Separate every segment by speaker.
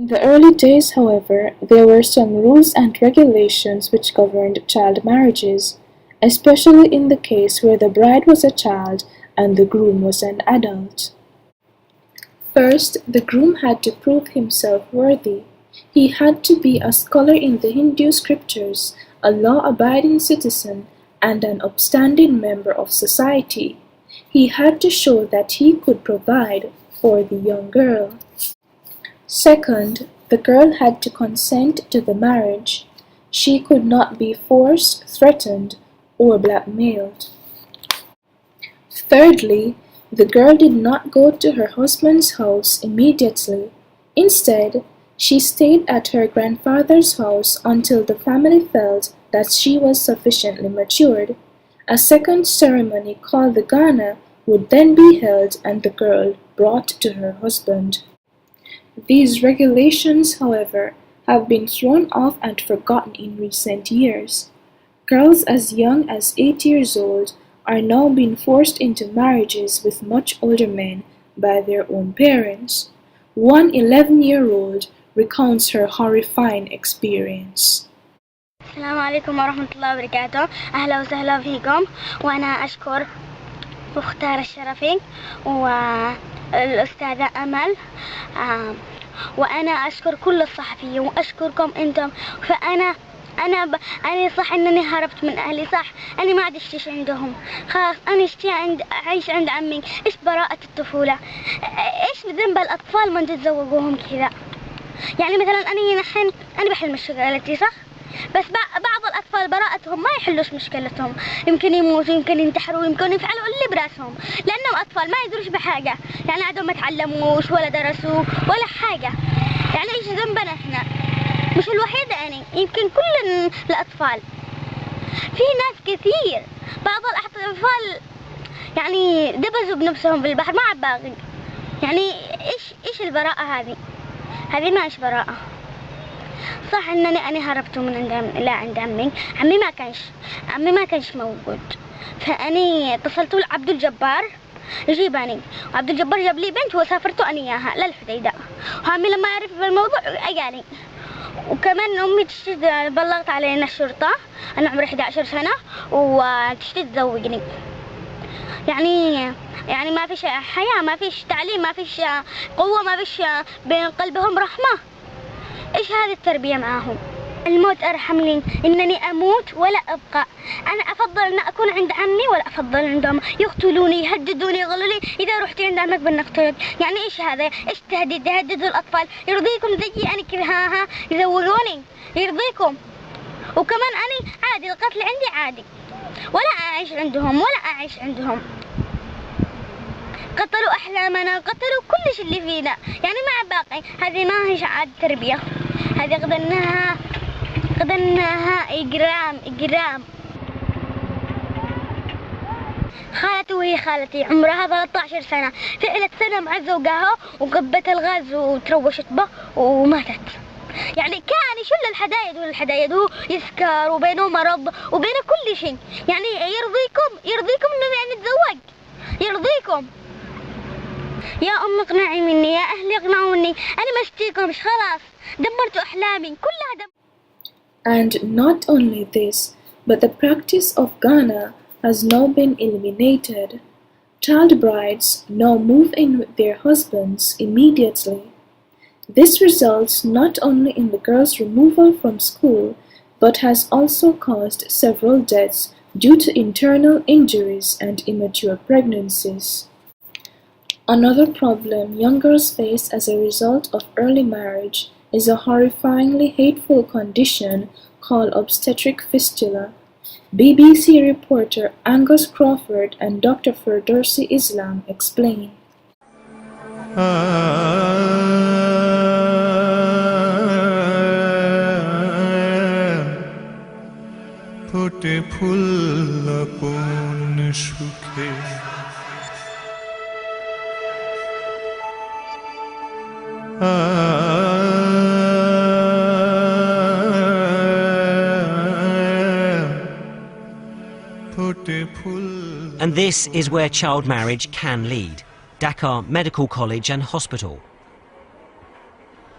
Speaker 1: In the early days, however, there were some rules and regulations which governed child marriages, especially in the case where the bride was a child and the groom was an adult. First, the groom had to prove himself worthy. He had to be a scholar in the Hindu scriptures, a law-abiding citizen, and an upstanding member of society. He had to show that he could provide for the young girl. Second, the girl had to consent to the marriage. She could not be forced, threatened, or blackmailed. Thirdly, the girl did not go to her husband's house immediately. Instead, she stayed at her grandfather's house until the family felt that she was sufficiently matured. A second ceremony called the Ghana would then be held and the girl brought to her husband. These regulations, however, have been thrown off and forgotten in recent years. Girls as young as 8 years old are now being forced into marriages with much older men by their own parents. One 11-year-old recounts her horrifying experience.
Speaker 2: السلام عليكم ورحمة الله وبركاته. أهلا وسهلا فيكم، وأنا أشكر مختار الشرفي والأستاذة أمل، وأنا أشكر كل الصحفيين وأشكركم أنتم. أنا صح إنني هربت من أهلي، صح أنا ما عاد أشتيش عندهم، خلاص أنا أشتي أعيش عند عمي. إيش براءة الطفولة؟ إيش ذنب الأطفال من تتزوجوهم كذا؟ يعني مثلا أنا بحل مشكلتي، صح؟ بس بعض الأطفال براءتهم ما يحلوش مشكلتهم، يمكن يموتوا، يمكن ينتحروا، يمكن يفعلوا اللي براسهم، لأنهم أطفال ما يدروش بحاجة، يعني عندهم ما تعلموش ولا درسوا ولا حاجة. يعني إيش ذنبنا إحنا؟ مش الوحيدة أنا، يمكن كل الأطفال. في ناس كثير، بعض الأطفال يعني دبزوا بنفسهم في البحر، ما عاد باقي. يعني إيش البراءة هذه؟ هذه ما إيش براءة. صح إنني أنا هربت من عند عمي ما كانش موجود، فأني اتصلت لعبد الجبار يجيبني، وعبد الجبار جاب لي بنت وسافرت أنا إياها للحديدة، وعمي لما عرف بالموضوع أجاني. وكمان أمي بلغت علينا الشرطة، أنا عمري 11 سنة وتشتي تزوجني. يعني ما فيش حياة، ما فيش تعليم، ما فيش قوة، ما فيش بين قلبهم رحمة. إيش هذه التربية معهم؟ الموت أرحم لي، إنني أموت ولا أبقى. أنا أفضل أن أكون عند عمي ولا أفضل عندهم يقتلوني، يهددوني، يقولوا لي إذا رحتي عند عمك بنقتلك. يعني إيش هذا؟ إيش تهديد؟ يهددوا الأطفال. يرضيكم زيي أنا كذا يزوجوني؟ يرضيكم؟ وكمان أنا عادي، القتل عندي عادي، ولا أعيش عندهم. قتلوا أحلامنا، قتلوا كل شيء اللي فينا، يعني ما باقي. هذه ما هي عاد تربية، هذه قدرناها إجرام. خالتي وهي خالتي عمرها 13 سنة، فعلت سنة مع زوجها وقبت الغاز وتروشت به وماتت. يعني كان يشل الحدايد هو يسكر وبينه مرض وبينه كل شيء. يعني يرضيكم إننا نتزوج؟ يرضيكم؟ يا أم اقنعي مني، يا أهلي اقنعوا مني، أنا ما اشتيكمش، خلاص دمرتوا أحلامي كلها.
Speaker 1: And not only this, but the practice of Ghana has now been eliminated. Child brides now move in with their husbands immediately. This results not only in the girl's removal from school, but has also caused several deaths due to internal injuries and immature pregnancies. Another problem young girls face as a result of early marriage is a horrifyingly hateful condition called obstetric fistula. BBC reporter Angus Crawford and Dr. Firdausi Islam explain.
Speaker 3: And this is where child marriage can lead: Dakar Medical College and Hospital.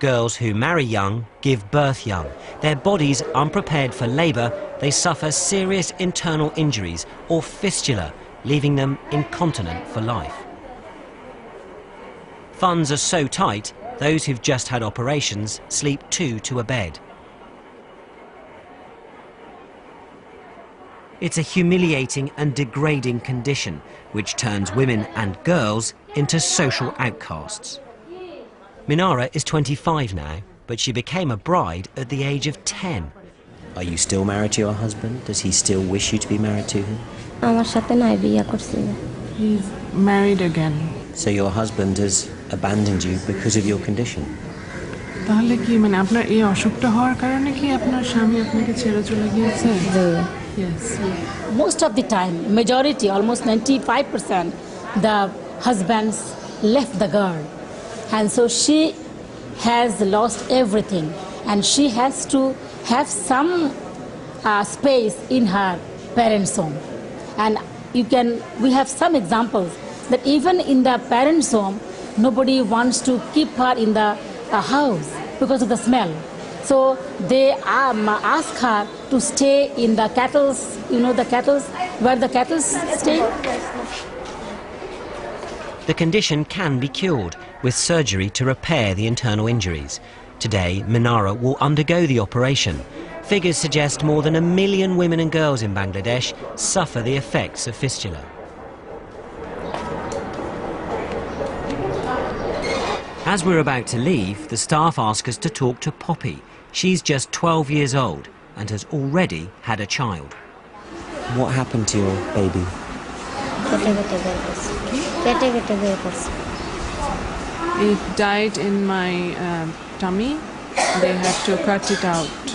Speaker 3: Girls who marry young give birth young. Their bodies unprepared for labour, they suffer serious internal injuries or fistula, leaving them incontinent for life. Funds are so tight, those who've just had operations sleep two to a bed. It's a humiliating and degrading condition which turns women and girls into social outcasts. Minara is 25 now, but she became a bride at the age of 10.
Speaker 4: Are you still married to your husband? Does he still wish you to be married to him?
Speaker 5: He's married again.
Speaker 4: So your husband has abandoned you because of your condition?
Speaker 5: তাহলে কি মানে আপনার এই অসুখটা হওয়ার কারণে কি আপনার স্বামী আপনাকে ছেড়ে চলে গিয়েছে? Yes.
Speaker 6: Most of the time, majority, almost 95%, the husbands left the girl. And so she has lost everything. And she has to have some space in her parents' home. And we have some examples that even in the parents' home, nobody wants to keep her in the house because of the smell. So they ask her to stay in the cattle's, where the cattle stay.
Speaker 3: The condition can be cured with surgery to repair the internal injuries. Today, Minara will undergo the operation. Figures suggest more than 1 million women and girls in Bangladesh suffer the effects of fistula. As we're about to leave, the staff ask us to talk to Poppy. She's just 12 years old and has already had a child.
Speaker 4: What happened to your baby?
Speaker 5: It died in my tummy. They had to cut it out.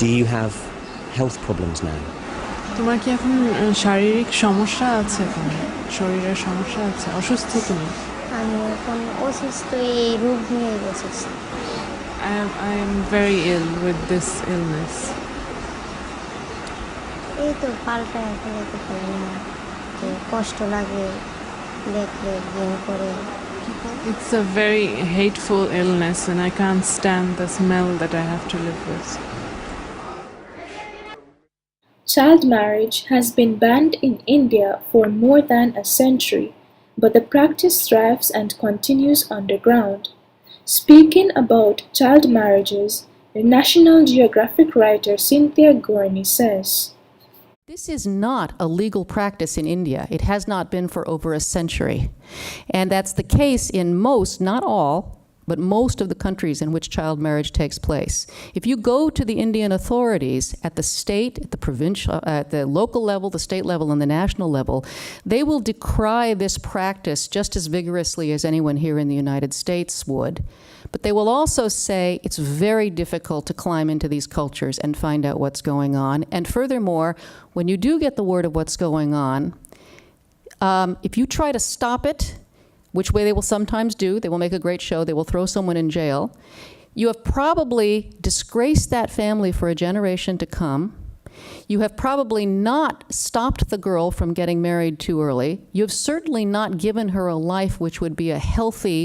Speaker 4: Do you have health problems now?
Speaker 5: তোমার কি এখন শারীরিক সমস্যা আছে কোনো শরীরের সমস্যা আছে অসুস্থ তুমি
Speaker 2: আমি এখন অসুস্থ এই রোগ নিয়ে অসুস্থ
Speaker 5: I am very ill with this illness.
Speaker 2: এই তো পাল্টায় ফেলতে পারি না কষ্ট লাগে দেখলে দিন করে
Speaker 5: It's a very hateful illness and I can't stand the smell that I have to live with.
Speaker 1: Child marriage has been banned in India for more than a century, but the practice thrives and continues underground. Speaking about child marriages, the National Geographic writer Cynthia Gorney says,
Speaker 7: "This is not a legal practice in India. It has not been for over a century. And that's the case in most, not all, but most of the countries in which child marriage takes place. If you go to the Indian authorities at the state, at the provincial, at the local level, the state level, and the national level, they will decry this practice just as vigorously as anyone here in the United States would. But they will also say it's very difficult to climb into these cultures and find out what's going on. And furthermore, when you do get the word of what's going on, if you try to stop it, which way they will sometimes do, they will make a great show, they will throw someone in jail, you have probably disgraced that family for a generation to come. You have probably not stopped the girl from getting married too early. You have certainly not given her a life which would be a healthy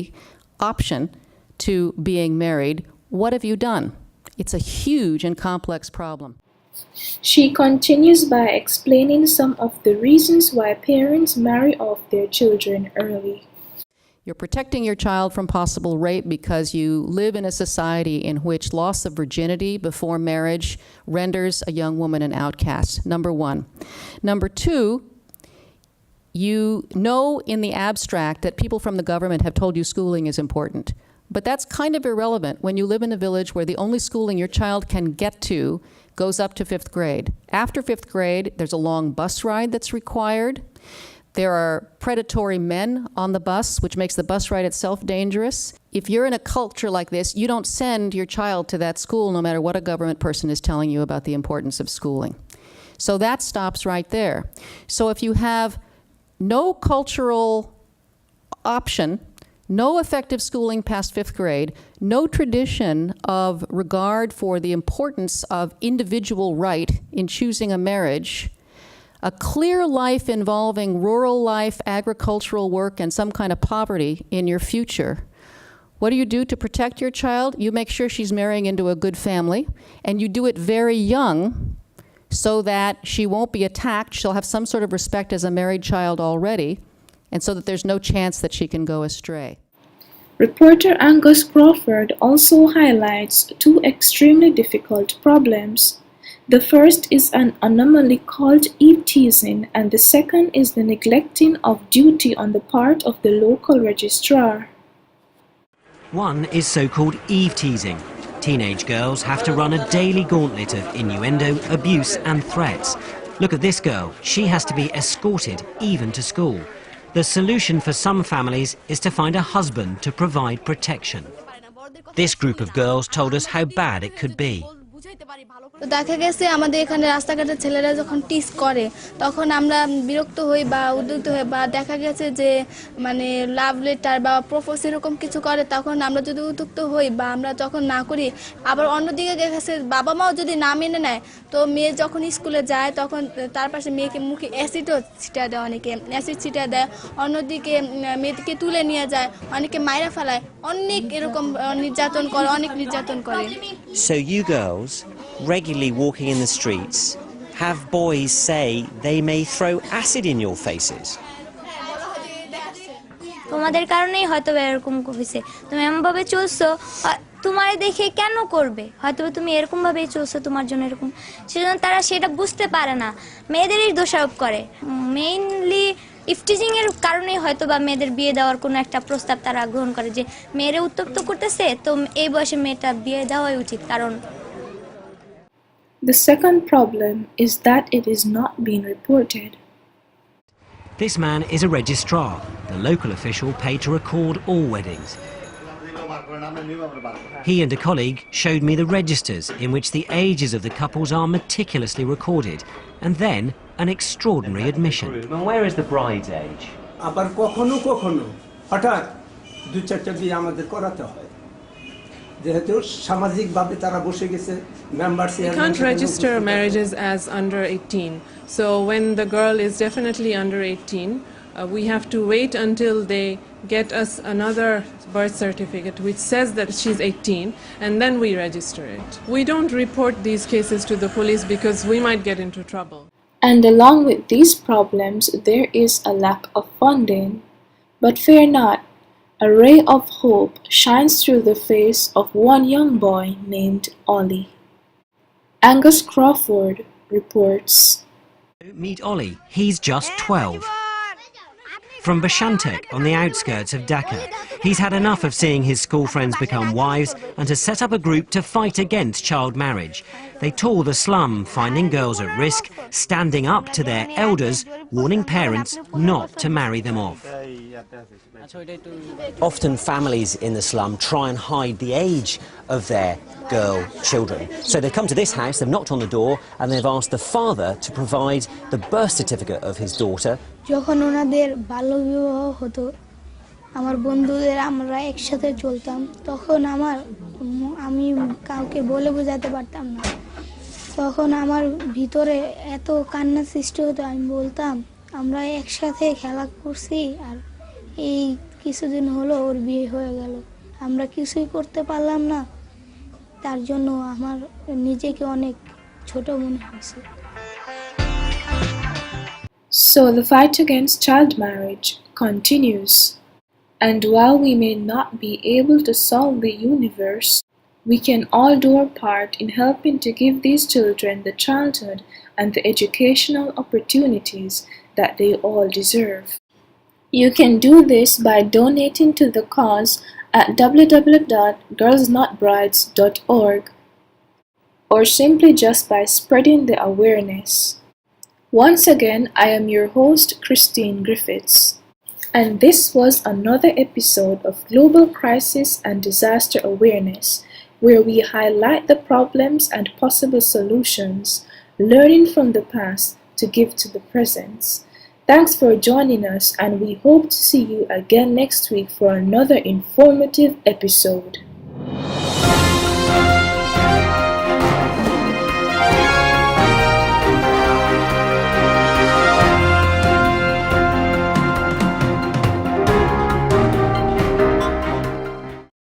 Speaker 7: option to being married. What have you done? It's a huge and complex problem.
Speaker 1: She continues by explaining some of the reasons why parents marry off their children early.
Speaker 7: You're protecting your child from possible rape because you live in a society in which loss of virginity before marriage renders a young woman an outcast, number one. Number two, you know in the abstract that people from the government have told you schooling is important. But that's kind of irrelevant when you live in a village where the only schooling your child can get to goes up to 5th grade. After 5th grade, there's a long bus ride that's required. There are predatory men on the bus, which makes the bus ride itself dangerous. If you're in a culture like this, you don't send your child to that school no matter what a government person is telling you about the importance of schooling. So that stops right there. So if you have no cultural option, no effective schooling past 5th grade, no tradition of regard for the importance of individual right in choosing a marriage, a clear life involving rural life, agricultural work, and some kind of poverty in your future, What do you do to protect your child? You make sure she's marrying into a good family, and you do it very young so that she won't be attacked. She'll have some sort of respect as a married child already, and so that there's no chance that she can go astray.
Speaker 1: Reporter Angus Crawford also highlights two extremely difficult problems. The first is an anomaly called eve-teasing, and the second is the neglecting of duty on the part of the local registrar.
Speaker 3: One is so-called eve-teasing. Teenage girls have to run a daily gauntlet of innuendo, abuse and threats. Look at this girl. She has to be escorted even to school. The solution for some families is to find a husband to provide protection. This group of girls told us how bad it could be.
Speaker 8: তো দেখা গেছে আমাদের এখানে রাস্তাঘাটের ছেলেরা যখন টিস করে তখন আমরা বিরক্ত হই বা উদ্বিগ্ন হই বা দেখা গেছে যে মানে লাভ লেটার বা প্রপোজ এরকম কিছু করে তখন আমরা যদি উদ্বিগ্ন হই বা আমরা যখন না করি আবার অন্যদিকে গেছে বাবা মাও যদি না মেনে নেয় তো মেয়ে যখন স্কুলে যায় তখন তার পাশে মেয়েকে মুখে অ্যাসিডও ছিটা দেয় অনেকে অ্যাসিড ছিটা দেয় অন্যদিকে মেয়েকে তুলে নিয়ে যায় অনেকে মাইরা ফেলায় অনেক এরকম নির্যাতন করে অনেক নির্যাতন করে
Speaker 4: So you girls, regularly walking in the streets, have boys say they may throw acid in your faces.
Speaker 2: তোমাদের কারণেই হয়তো এরকম হইছে তুমি এমন ভাবে চলছো তোমারে দেখে কেন করবে হয়তো তুমি এরকম ভাবেই চলছো তোমার জন্য এরকম সেজন্য তারা সেটা বুঝতে পারে না মেয়েদেরই দোষারোপ করে মেইনলি ইফটিজিং এর কারণেই হয়তো বা মেয়েদের বিয়ে দেওয়ার কোনো একটা প্রস্তাব তারা গ্রহণ করে যে মেয়েরে উত্তপ্ত করতেছে তো এই বয়সে মেয়েটা বিয়ে দেওয়াই উচিত কারণ
Speaker 1: The second problem is that it is not being reported.
Speaker 3: This man is a registrar, the local official paid to record all weddings. He and a colleague showed me the registers in which the ages of the couples are meticulously recorded, and then an extraordinary admission.
Speaker 4: And where is the bride's age?
Speaker 9: আবার কখনো কখনো হঠাৎ দুই চারটা বিয়ে আমাদের করাতে হয় যেহেতু সামাজিকভাবে তারা বসে গেছে members
Speaker 5: We can't register marriages as under 18. So when the girl is definitely under 18, we have to wait until they get us another birth certificate which says that she's 18 and then we register it. We don't report these cases to the police because we might get into trouble.
Speaker 1: And along with these problems, there is a lack of funding. But fear not, a ray of hope shines through the face of one young boy named Ollie. Angus Crawford reports.
Speaker 3: Meet Ollie. He's just 12. From Bashantek on the outskirts of Dhaka. He's had enough of seeing his school friends become wives and has set up a group to fight against child marriage. They tour the slum, finding girls at risk, standing up to their elders, warning parents not to marry them off.
Speaker 4: Often families in the slum try and hide the age of their girl children. So they come to this house, they've knocked on the door and they've asked the father to provide the birth certificate of his daughter.
Speaker 8: যখন ওনাদের বাল্যবিবাহ হতো আমার বন্ধুদের আমরা একসাথে চলতাম তখন আমি কাউকে বলে বোঝাতে পারতাম না তখন আমার ভিতরে এত কান্না সৃষ্টি হতো আমি বলতাম আমরা একসাথে খেলা করছি আর এই কিছুদিন হলো ওর বিয়ে হয়ে গেল আমরা কিছুই করতে পারলাম না তার জন্য আমার নিজেকে অনেক ছোট মনে হয়েছে
Speaker 1: So the fight against child marriage continues. And while we may not be able to solve the universe, we can all do our part in helping to give these children the childhood and the educational opportunities that they all deserve. You can do this by donating to the cause at www.girlsnotbrides.org or simply just by spreading the awareness. Once again, I am your host, Christine Griffiths, and this was another episode of Global Crisis and Disaster Awareness, where we highlight the problems and possible solutions, learning from the past to give to the present. Thanks for joining us, and we hope to see you again next week for another informative episode.